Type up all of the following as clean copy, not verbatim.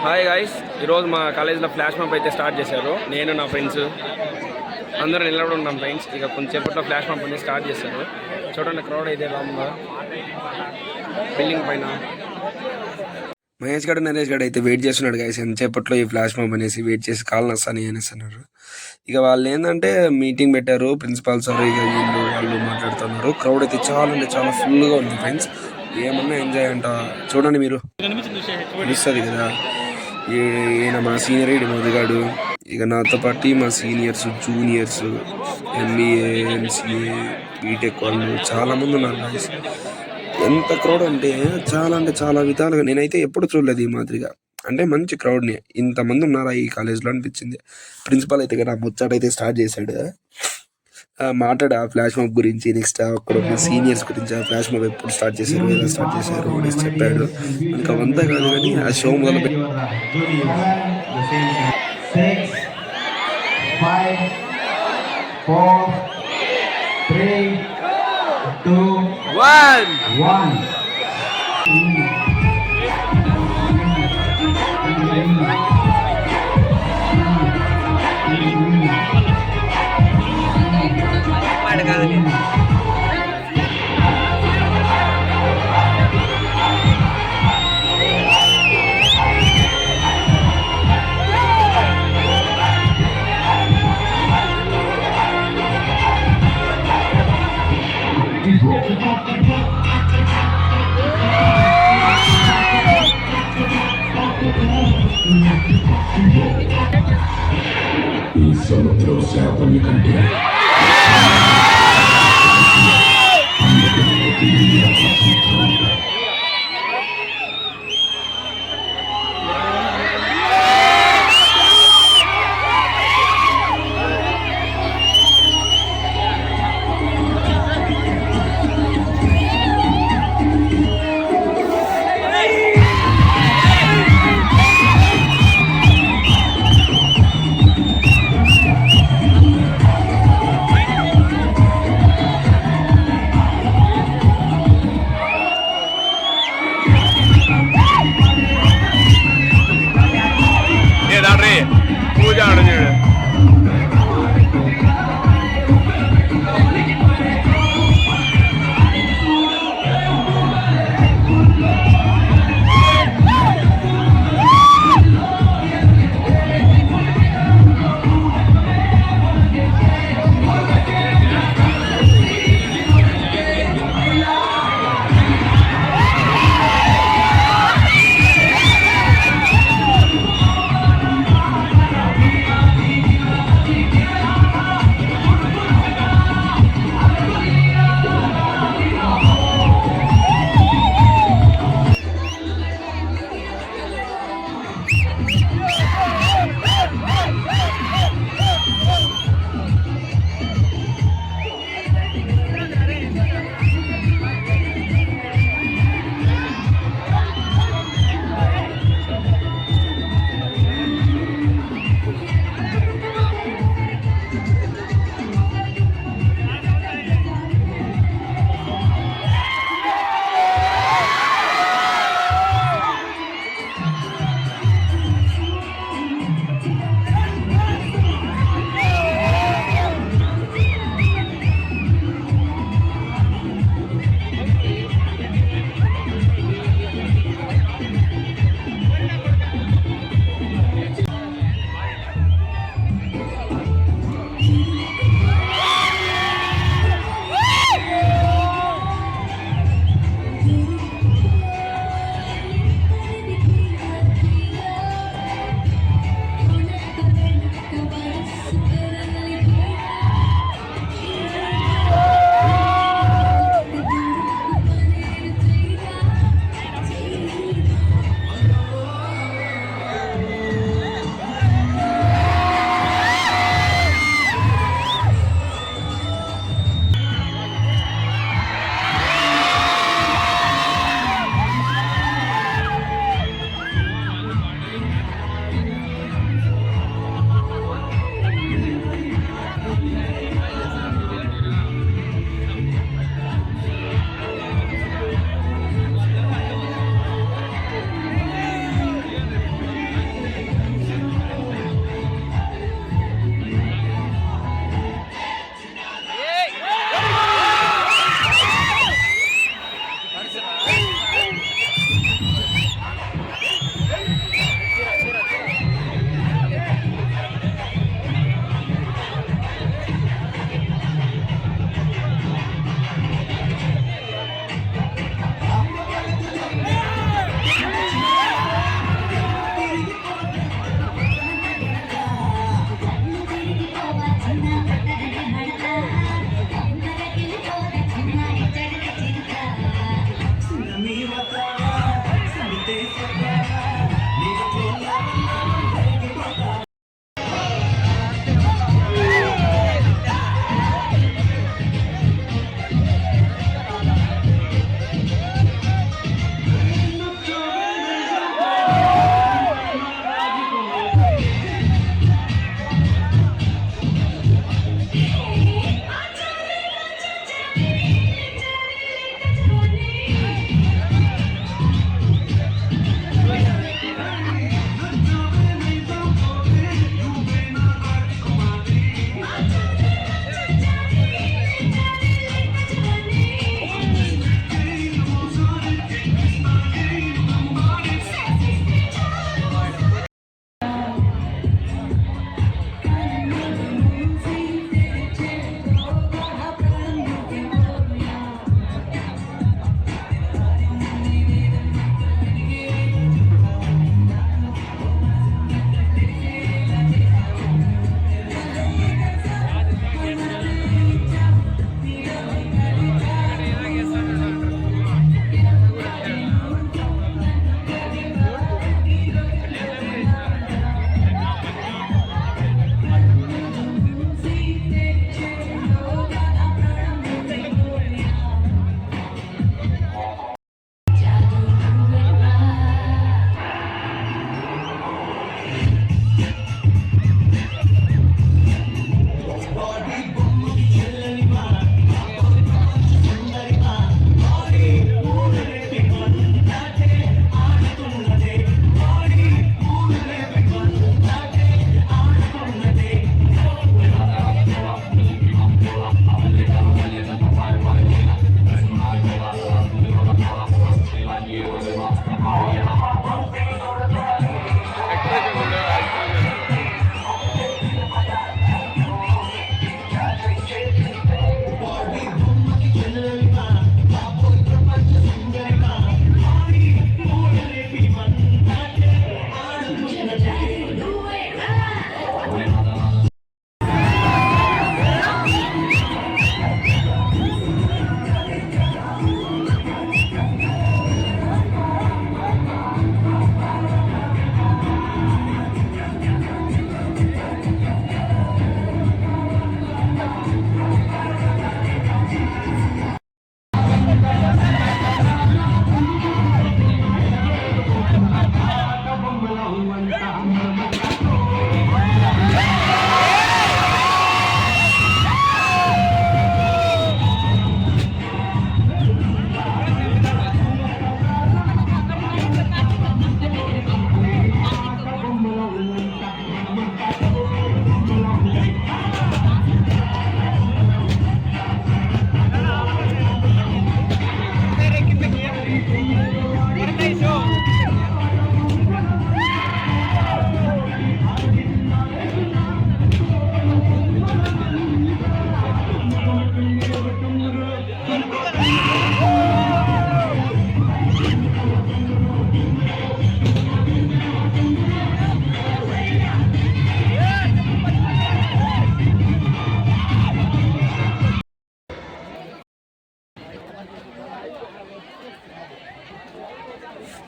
Hi guys, ఈరోజు మా కాలేజీలో ఫ్లాష్ మాప్ అయితే స్టార్ట్ చేశారు. నేను నా ఫ్రెండ్స్ అందరూ నిలబడి ఉన్నాం ఫ్రెండ్స్. ఇక కొంచెంసేపట్లో ఫ్లాష్ మాప్ అనేది స్టార్ట్ చేశారు. చూడండి క్రౌడ్ అయితే ఎలా ఉందో బిల్డింగ్ పైన. మహేష్ గడు నరేష్ గడు అయితే వెయిట్ చేస్తున్నాడు గాయస్, ఎంతసేపట్లో ఈ ఫ్లాష్ మాప్ అనేసి వెయిట్ చేసి కాల్ నస్తాను అనేసి అన్నారు. ఇక వాళ్ళు ఏంటంటే మీటింగ్ పెట్టారు ప్రిన్సిపాల్ సార్, ఇక వీళ్ళు వాళ్ళు మాట్లాడుతున్నారు. క్రౌడ్ అయితే చాలా అంటే చాలా ఫుల్గా ఉంది ఫ్రెండ్స్. ఏమన్నా ఎంజాయ్ అంట. చూడండి మీరు, తెలుస్తుంది కదా. ఈయన మా సీనియర్ ఈడు మధుగాడు, ఇక నాతో పాటు మా seniors juniors MBA MCA BTech వాళ్ళు చాలామంది ఉన్నారు గాయస్. ఎంత క్రౌడ్ అంటే చాలా విధాలుగా నేనైతే ఎప్పుడు చూడలేదు ఈ మాదిరిగా. అంటే మంచి క్రౌడ్ని ఇంతమంది ఉన్నారా ఈ కాలేజ్లో అనిపించింది. ప్రిన్సిపాల్ అయితే కదా ముచ్చటైతే స్టార్ట్ చేశాడు. మాట్లాడు ఆ ఫ్లాష్ మాప్ గురించి, నెక్స్ట్ అక్కడ ఉన్న సీనియర్స్ గురించి, ఆ ఫ్లాష్ మాప్ ఎప్పుడు స్టార్ట్ చేశారు, ఎలా స్టార్ట్ చేశారు అనేసి చెప్పాడు. ఇంకా అంతా కాదు కానీ ఆ షో మొదలు పెట్టి 5, 4, 3, 2, 1. ఈ సముద్ర శాపం కంటే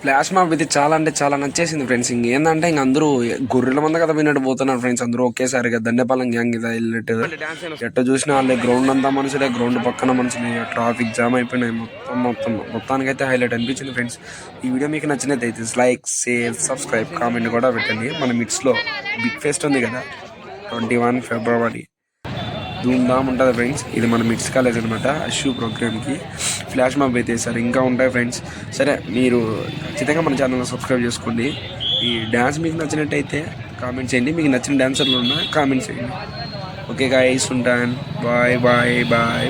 ఫ్లాష్ మాబ్ ఇది చాలా అంటే చాలా నచ్చేసింది ఫ్రెండ్స్. ఇంకేందంటే ఇంక అందరూ గొర్రెల మంద కదా విన్నట్టు పోతున్నారు ఫ్రెండ్స్. అందరూ ఒకేసారిగా దండేపాలెం గ్యాంగ్ ఇదా వెళ్ళినట్టు ఎట్ట చూసినా వాళ్ళే గ్రౌండ్ అంతా మనుషులే, గ్రౌండ్ పక్కన మనుషులే, ట్రాఫిక్ జామ్ అయిపోయినాయి మొత్తానికైతే హైలైట్ అనిపించింది ఫ్రెండ్స్. ఈ వీడియో మీకు నచ్చినట్టయితే లైక్, షేర్, సబ్స్క్రైబ్, కామెంట్ కూడా పెట్టండి. మన మిడ్స్లో బిగ్ ఫెస్ట్ ఉంది కదా 21 ఫిబ్రవరి ధూమ్ధామ్ ఉంటుంది ఫ్రెండ్స్. ఇది మన మిడ్స్ కాలేజ్ అనమాట. అష్యూ ప్రోగ్రామ్కి ఫ్లాష్ మాబ్ అయితే సార్ ఇంకా ఉంటాయి ఫ్రెండ్స్. సరే, మీరు ఖచ్చితంగా మన ఛానల్ని సబ్స్క్రైబ్ చేసుకోండి. ఈ డ్యాన్స్ మీకు నచ్చినట్టయితే కామెంట్ చేయండి. మీకు నచ్చిన డ్యాన్సర్లు ఉన్నా కామెంట్ చేయండి. ఓకే గాయ్స్, ఉంటాను. Bye bye bye.